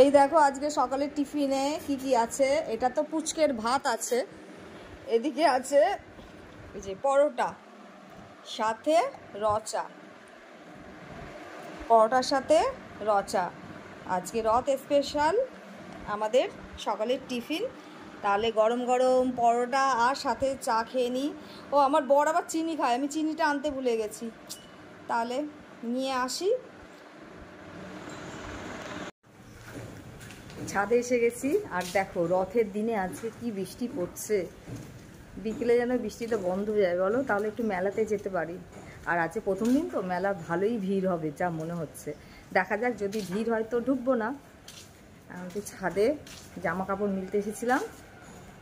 এই দেখো আজকে সকালের টিফিনে কি কি আছে। এটা তো পুচকের ভাত আছে, এদিকে আছে এই যে পরোটা সাথে রচা, পরোটার সাথে রচা। আজকে রথ স্পেশাল আমাদের সকালের টিফিন। তাহলে গরম গরম পরোটা আর সাথে চা খেয়ে নিই। ও আমার বর আবার চিনি খায়, আমি চিনিটা আনতে ভুলে গেছি, তাহলে নিয়ে আসি। ছাদে এসে গেছি আর দেখো রথের দিনে আজকে কি বৃষ্টি পড়ছে। বিকেলে যেন বৃষ্টিটা বন্ধ হয়ে যায় বলো, তাহলে একটু মেলাতে যেতে পারি। আর আজকে প্রথম দিন তো মেলা ভালোই ভিড় হবে যা মনে হচ্ছে। দেখা যাক, যদি ভিড় হয় তো ঢুকবো না। আমি তো ছাদে জামা কাপড় মিলতে এসেছিলাম,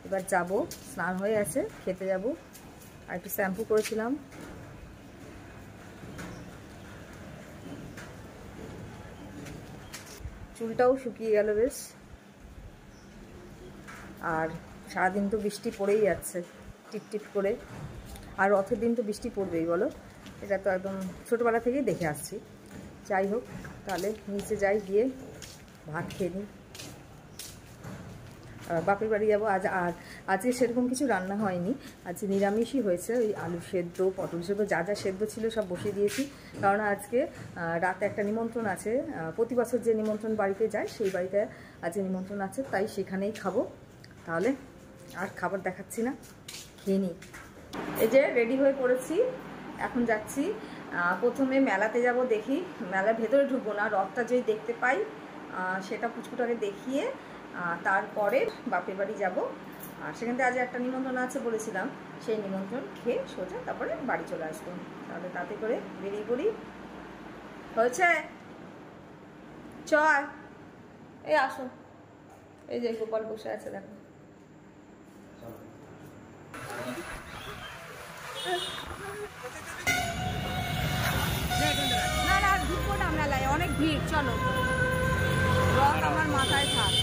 এবার যাব। স্নান হয়ে আছে, খেতে যাব। আর একটু শ্যাম্পু করেছিলাম। চুলটাও শুকিয়ে গেল বেশ। আর সারাদিন তো বৃষ্টি পড়েই যাচ্ছে টিপটিপ করে। আর রথের দিন তো বৃষ্টি পড়বেই বলো, এটা তো একদম ছোটোবেলা থেকেই দেখে আসছি। যাই হোক, তাহলে নিচে যাই, গিয়ে ভাত খেয়ে নিই। বাপের বাড়ি যাবো আজ। আর আজকে সেরকম কিছু রান্না হয়নি, আজকে নিরামিষই হয়েছে। ওই আলু সেদ্ধ, পটল সেদ্ধ, যা যা সেদ্ধ ছিল সব বসিয়ে দিয়েছি। কারণ আজকে রাতে একটা নিমন্ত্রণ আছে। প্রতি বছর যে নিমন্ত্রণ বাড়িতে যায়, সেই বাড়িতে আজকে নিমন্ত্রণ আছে, তাই সেখানেই খাবো। তাহলে আর খাবার দেখাচ্ছি না, খেয়ে নিই। এই যে রেডি হয়ে পড়েছি, এখন যাচ্ছি। প্রথমে মেলাতে যাব, দেখি মেলার ভেতরে ঢুকবো না, রথটা যদি দেখতে পাই সেটা পুচকুটাকে দেখিয়ে তারপরে বাপের বাড়ি যাব। আর সেখান থেকে আজ একটা নিমন্ত্রণ আছে বলেছিলাম, সেই নিমন্ত্রণ খেয়ে সোজা তারপরে বাড়ি চলে আসবো। তাহলে তাতে করে বেরিয়ে পড়ি। হয়েছে চল, এই আসো। এই যে গোপাল বসে আছে দেখো। না না ঢুকবো না মেলায়, অনেক ভিড়। চলো, রথ আমার মাথায় থাক।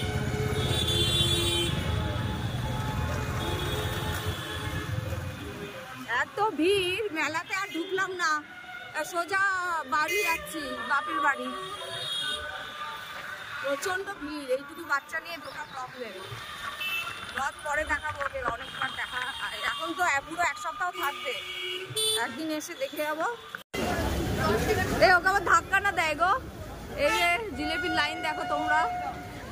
এত ভিড় মেলাতে, আর ঢুকলাম না, সোজা বাড়ি যাচ্ছি, বাপের বাড়ি। প্রচন্ড ভিড়, এইটুকু বাচ্চা নিয়ে ঢোকা প্রবলেম। রথ পরে দেখাবো, ওদের অনেকবার দেখা। এখন তো পুরো এক সপ্তাহ থাকবে, একদিন এসে দেখে যাবো। এই ওকে আবার ধাক্কা না দেয় গো। এই যে জিলেপির লাইন দেখো তোমরা,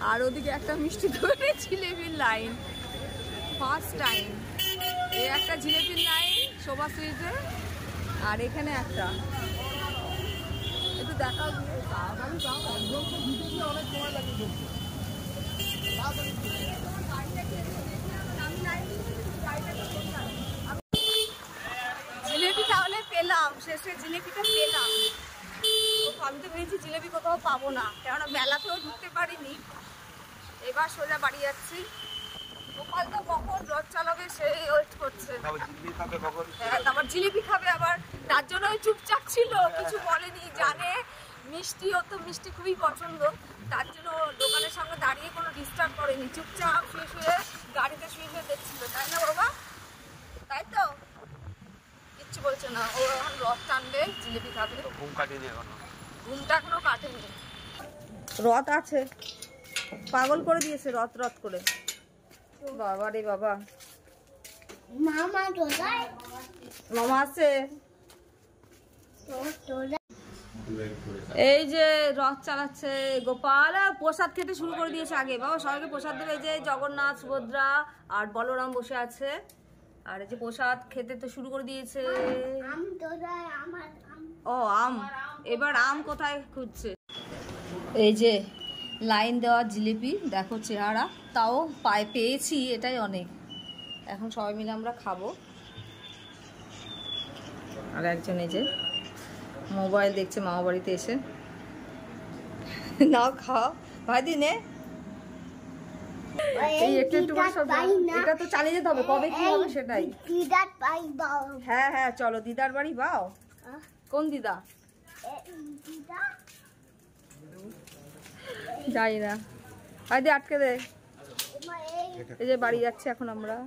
আর ওদিকে একটা মিষ্টি দইয়ের জিলেপির লাইন। ফার্স্ট টাইম এই একটা জিলেপির লাইন শোভা সুইটে, আর এখানে একটা। একটু দেখা জিলেপি তাহলে পেলাম, শেষে জিলেপিটা পেলাম। আমি তো ভেবেছি জিলেপি কোথাও পাবো না, কেননা মেলাতেও ঢুকতে পারিনি। এবার সোজা বাড়ি যাচ্ছি। গোপাল তো কখন রথ চালাবে সেই ওয়েট করছে। তারপর জিলিপি খাবে আবার, তার জন্য চুপচাপ ছিল, কিছু বলেনি। জানে মিষ্টি, ও তো মিষ্টি খুবই পছন্দ, তার জন্য দোকানের সামনে দাঁড়িয়ে কোনো ডিস্টার্ব করেনি। চুপচাপ শুয়ে শুয়ে গাড়িতে শুয়ে শুয়ে দেখছিল, তাই না বাবা? তাই তো, কিচ্ছু বলছে না। ও এখন রথ টানবে, জিলিপি খাবে। ঘুম কাটেনি এখনো, ঘুমটা এখনো কাটেনি। রথ আছে, পাগল করে দিয়েছে রথ রথ করে। বাবা রে বাবা, মামা কোথায়? মামা আছে। এই যে রথ চালাচ্ছে গোপাল, প্রসাদ খেতে শুরু করে দিয়েছে আগে। বাবা সবাইকে প্রসাদ দেবে। এই যে জগন্নাথ, সুভদ্রা আর বলরাম বসে আছে, আর এই যে প্রসাদ খেতে তো শুরু করে দিয়েছে। ও আম, এবার আম কোথায় খুঁজছে। এই যে লাইন দেওয়া জিলিপি দেখো চেহারা, তাও পায়ে পেয়েছি, এটাই অনেক। এখন সবাই মিলে আমরা খাবো। আর একজন এই যে মোবাইল দেখছে মামা বাড়িতে এসে। নাও খাও ভাই দিনে, এই একটু একটু করে সব। এটা তো চালিয়ে যেতে হবে, কবে কি হবে সেটাই। হ্যাঁ হ্যাঁ চলো, দিদার বাড়ি বাও। কোন দিদা? যাই না, হায়দি আটকে দে। এই যে বাড়ি যাচ্ছি এখন আমরা।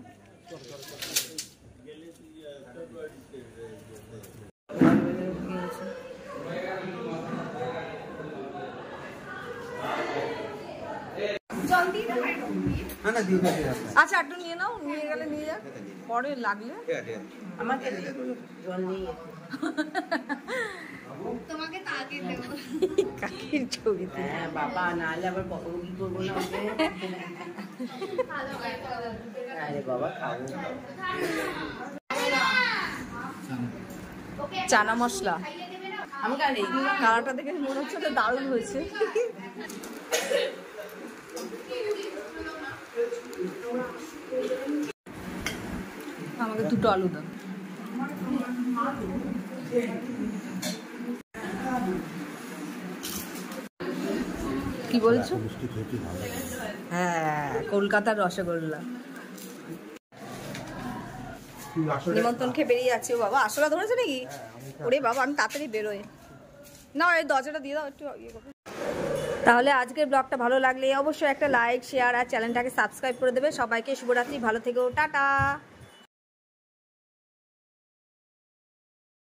আচ্ছা একটু নিয়ে নাও, নিয়ে গেলে নিয়ে যাক, পরে লাগলে আমাকে জল নিয়ে তোমাকে তাকে দেবো কাকির ছবিতে। হ্যাঁ বাবা, নাহলে আবার কি করবো না ওকে। আরে বাবা খাবো। চানা মশলা আমি কালি কালারটা দেখে মনে হচ্ছে তো দারুণ হয়েছে। আমাকে দুটো আলু দাও। কি বলছো? হ্যাঁ, কলকাতার রসগোল্লা। নিমন্ত্রণ খেয়ে বেরিয়ে যাচ্ছে। ও বাবা, আসলা ধরেছে নাকি? ওরে বাবা, আমি তাড়াতাড়ি বেরোই না, এই দরজাটা দিয়ে দাও একটু ইয়ে করবে। তাহলে আজকের ব্লগটা ভালো লাগলে অবশ্যই একটা লাইক, শেয়ার আর চ্যানেলটাকে সাবস্ক্রাইব করে দেবে। সবাইকে শুভরাত্রি, ভালো থেকো, টাটা।